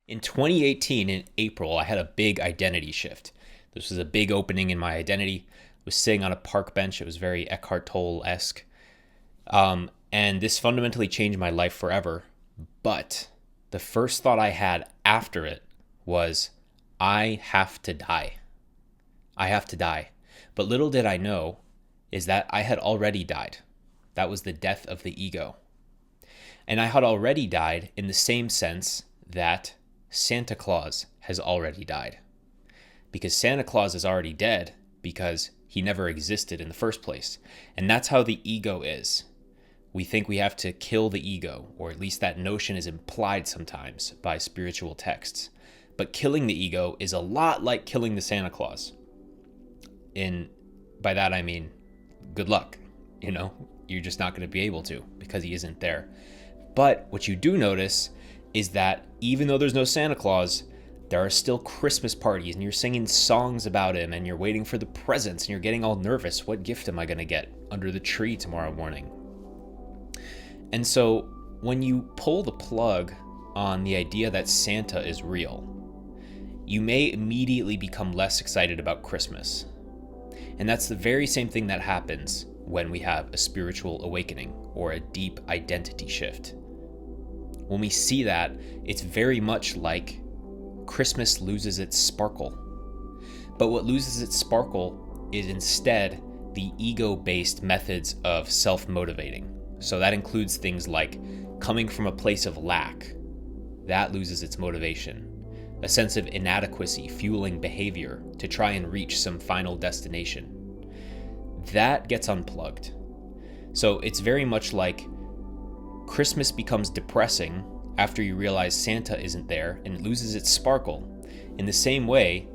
In 2018, in April, I had a big identity shift. This was a big opening in my identity. I was sitting on a park bench. It was very Eckhart Tolle-esque. And this fundamentally changed my life forever. But the first thought I had after it was, I have to die. I have to die. But little did I know is that I had already died. That was the death of the ego. And I had already died in the same sense that Santa Claus has already died. Because Santa Claus is already dead because he never existed in the first place. And that's how the ego is. We think we have to kill the ego, or at least that notion is implied sometimes by spiritual texts. But killing the ego is a lot like killing the Santa Claus. And by that I mean, good luck. You're just not going to be able to because he isn't there. But what you do notice is that even though there's no Santa Claus, there are still Christmas parties and you're singing songs about him and you're waiting for the presents and you're getting all nervous. What gift am I going to get under the tree tomorrow morning? And so when you pull the plug on the idea that Santa is real, you may immediately become less excited about Christmas. And that's the very same thing that happens when we have a spiritual awakening or a deep identity shift. When we see that, it's very much like Christmas loses its sparkle. But what loses its sparkle is instead the ego-based methods of self-motivating. So that includes things like coming from a place of lack. That loses its motivation. A sense of inadequacy fueling behavior to try and reach some final destination. That gets unplugged. So it's very much like Christmas becomes depressing after you realize Santa isn't there and it loses its sparkle. In the same way,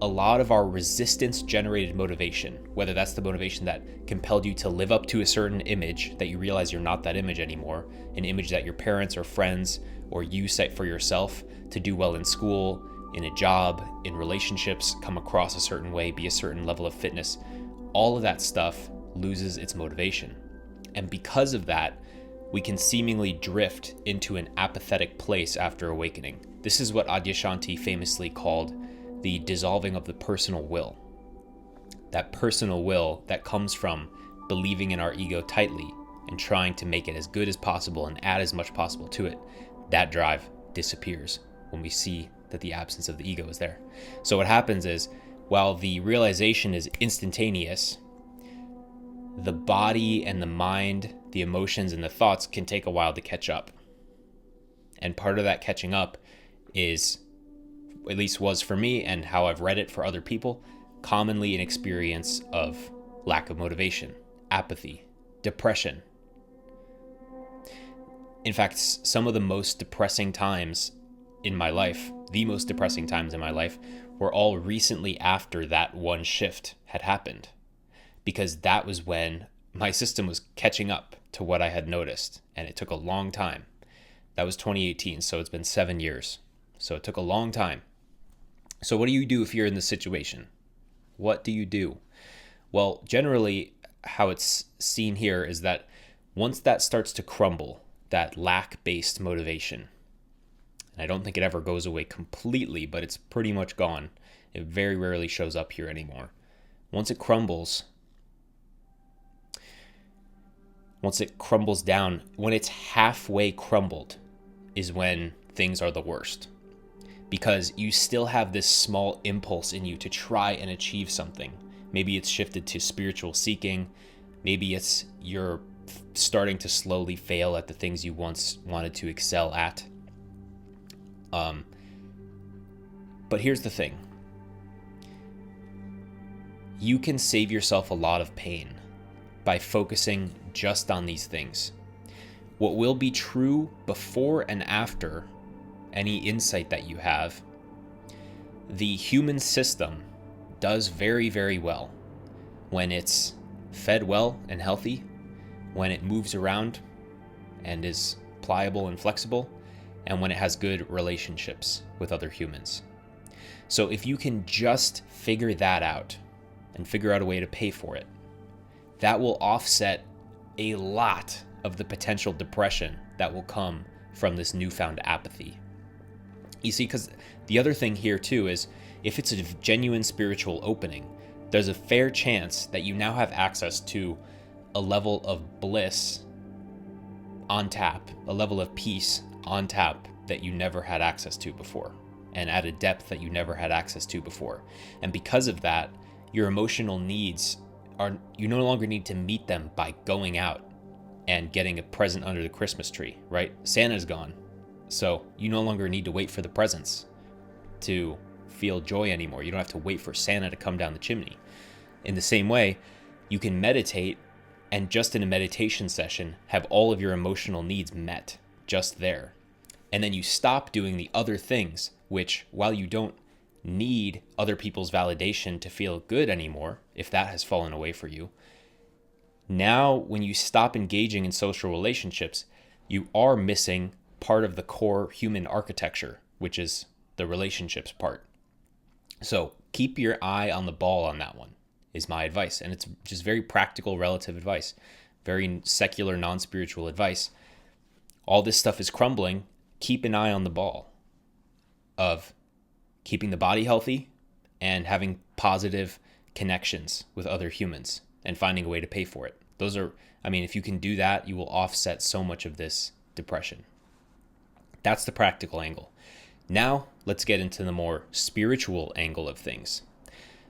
a lot of our resistance-generated motivation, whether that's the motivation that compelled you to live up to a certain image that you realize you're not that image anymore, an image that your parents or friends or you set for yourself to do well in school, in a job, in relationships, come across a certain way, be a certain level of fitness, all of that stuff loses its motivation. And because of that, we can seemingly drift into an apathetic place after awakening. This is what Adyashanti famously called the dissolving of the personal will. That personal will that comes from believing in our ego tightly and trying to make it as good as possible and add as much possible to it, that drive disappears when we see that the absence of the ego is there. So what happens is, while the realization is instantaneous, the body and the mind, the emotions and the thoughts can take a while to catch up. And part of that catching up is, at least was for me and how I've read it for other people, commonly an experience of lack of motivation, apathy, depression. In fact, some of the most depressing times in my life, the most depressing times in my life, were all recently after that one shift had happened. Because that was when my system was catching up to what I had noticed, and it took a long time. That was 2018, so it's been 7 years. So it took a long time. So what do you do if you're in this situation? What do you do? Well, generally, how it's seen here is that once that starts to crumble, that lack-based motivation, and I don't think it ever goes away completely, but it's pretty much gone. It very rarely shows up here anymore. Once it crumbles down, when it's halfway crumbled is when things are the worst. Because you still have this small impulse in you to try and achieve something. Maybe it's shifted to spiritual seeking. Maybe it's you're starting to slowly fail at the things you once wanted to excel at. But here's the thing. You can save yourself a lot of pain by focusing just on these things. What will be true before and after any insight that you have, the human system does very, very well when it's fed well and healthy, when it moves around and is pliable and flexible, and when it has good relationships with other humans. So if you can just figure that out and figure out a way to pay for it, that will offset a lot of the potential depression that will come from this newfound apathy. You see, because the other thing here too is if it's a genuine spiritual opening, there's a fair chance that you now have access to a level of bliss on tap, a level of peace on tap that you never had access to before, and at a depth that you never had access to before. And because of that, your emotional needs are, you no longer need to meet them by going out and getting a present under the Christmas tree, right? Santa's gone. So you no longer need to wait for the presents to feel joy anymore. You don't have to wait for Santa to come down the chimney. In the same way, you can meditate and just in a meditation session have all of your emotional needs met just there. And then you stop doing the other things, which while you don't need other people's validation to feel good anymore, if that has fallen away for you, now when you stop engaging in social relationships, you are missing part of the core human architecture, which is the relationships part. So keep your eye on the ball on that one, is my advice. And it's just very practical, relative advice, very secular, non-spiritual advice. All this stuff is crumbling. Keep an eye on the ball of keeping the body healthy and having positive connections with other humans and finding a way to pay for it. Those are, if you can do that, you will offset so much of this depression. That's the practical angle. Now, let's get into the more spiritual angle of things.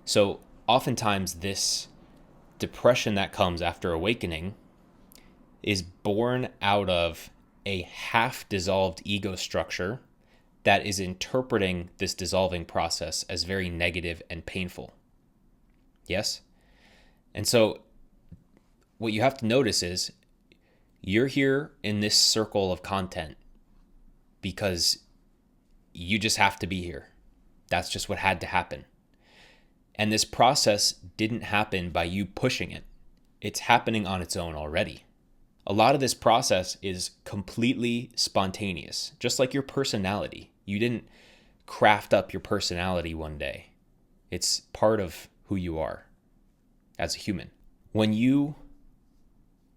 So, oftentimes this depression that comes after awakening is born out of a half-dissolved ego structure that is interpreting this dissolving process as very negative and painful. Yes? And so, what you have to notice is you're here in this circle of content because you just have to be here. That's just what had to happen. And this process didn't happen by you pushing it. It's happening on its own already. A lot of this process is completely spontaneous, just like your personality. You didn't craft up your personality one day. It's part of who you are as a human. When you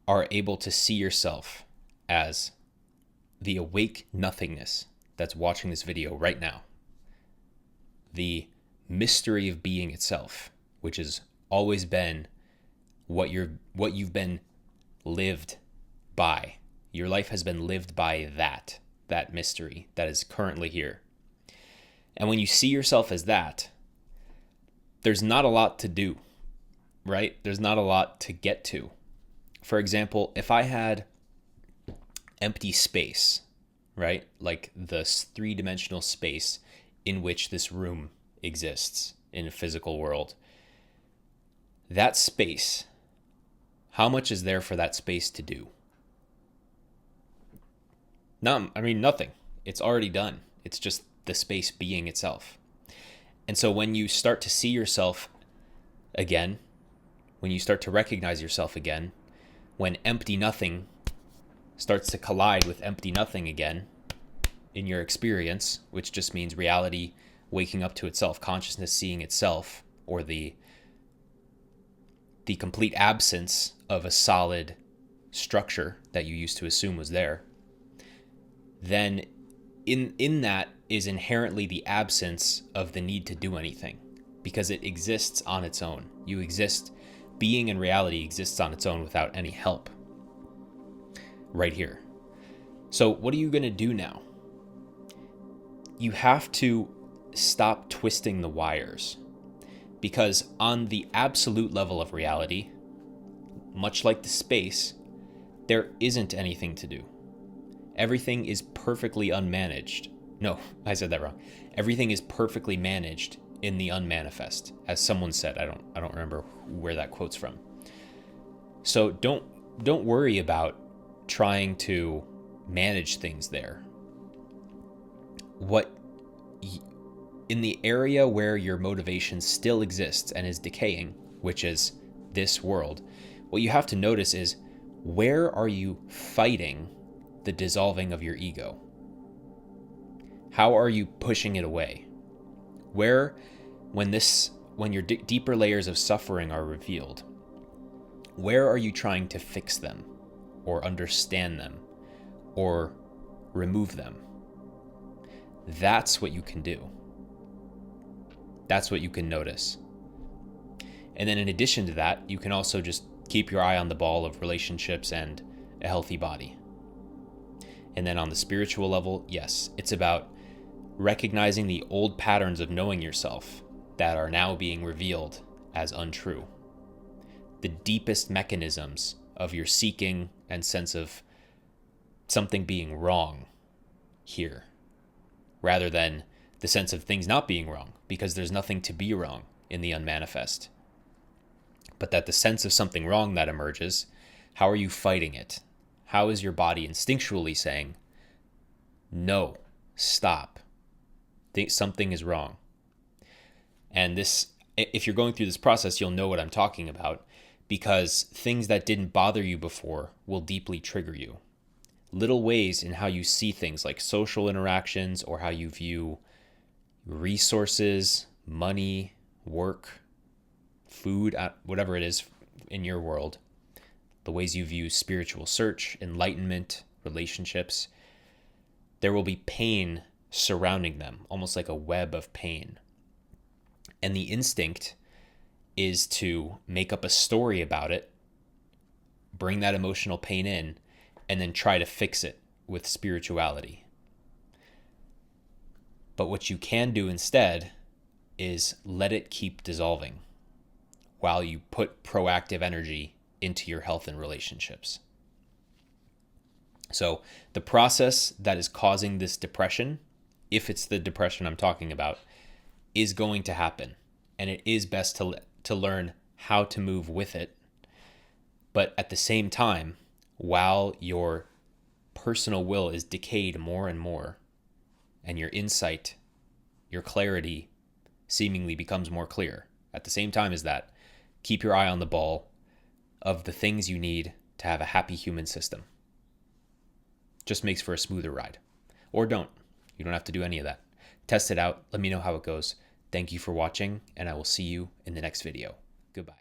are able to see yourself as the awake nothingness that's watching this video right now, the mystery of being itself, which has always been what you've been lived by. Your life has been lived by that mystery that is currently here. And when you see yourself as that, there's not a lot to do, right? There's not a lot to get to. For example, if I had empty space, right? Like the three-dimensional space in which this room exists in a physical world. That space, how much is there for that space to do? Nothing. It's already done. It's just the space being itself. And so when you start to see yourself again, when you start to recognize yourself again, when empty nothing starts to collide with empty nothing again in your experience, which just means reality waking up to itself, consciousness seeing itself, or the complete absence of a solid structure that you used to assume was there, then in that is inherently the absence of the need to do anything, because it exists on its own. You exist, being in reality exists on its own without any help. Right here. So what are you going to do now? You have to stop twisting the wires, because on the absolute level of reality, much like the space, there isn't anything to do. Everything is perfectly unmanaged. No, I said that wrong. Everything is perfectly managed in the unmanifest, as someone said. I don't remember where that quote's from. So don't worry about trying to manage things there. In the area where your motivation still exists and is decaying, which is this world, what you have to notice is, where are you fighting the dissolving of your ego? How are you pushing it away? When your deeper layers of suffering are revealed, where are you trying to fix them, or understand them, or remove them? That's what you can do. That's what you can notice. And then in addition to that, you can also just keep your eye on the ball of relationships and a healthy body. And then on the spiritual level, yes, it's about recognizing the old patterns of knowing yourself that are now being revealed as untrue. The deepest mechanisms of your seeking and sense of something being wrong here, rather than the sense of things not being wrong, because there's nothing to be wrong in the unmanifest. But that the sense of something wrong that emerges, how are you fighting it? How is your body instinctually saying, no, stop, something is wrong? And this, if you're going through this process, you'll know what I'm talking about, because things that didn't bother you before will deeply trigger you. Little ways in how you see things like social interactions or how you view resources, money, work, food, whatever it is in your world, the ways you view spiritual search, enlightenment, relationships, there will be pain surrounding them, almost like a web of pain. And the instinct is to make up a story about it, bring that emotional pain in, and then try to fix it with spirituality. But what you can do instead is let it keep dissolving while you put proactive energy into your health and relationships. So the process that is causing this depression, if it's the depression I'm talking about, is going to happen. And it is best to learn how to move with it. But at the same time, while your personal will is decayed more and more, and your insight, your clarity seemingly becomes more clear, at the same time as that, keep your eye on the ball of the things you need to have a happy human system. Just makes for a smoother ride. Or don't. You don't have to do any of that. Test it out. Let me know how it goes. Thank you for watching, and I will see you in the next video. Goodbye.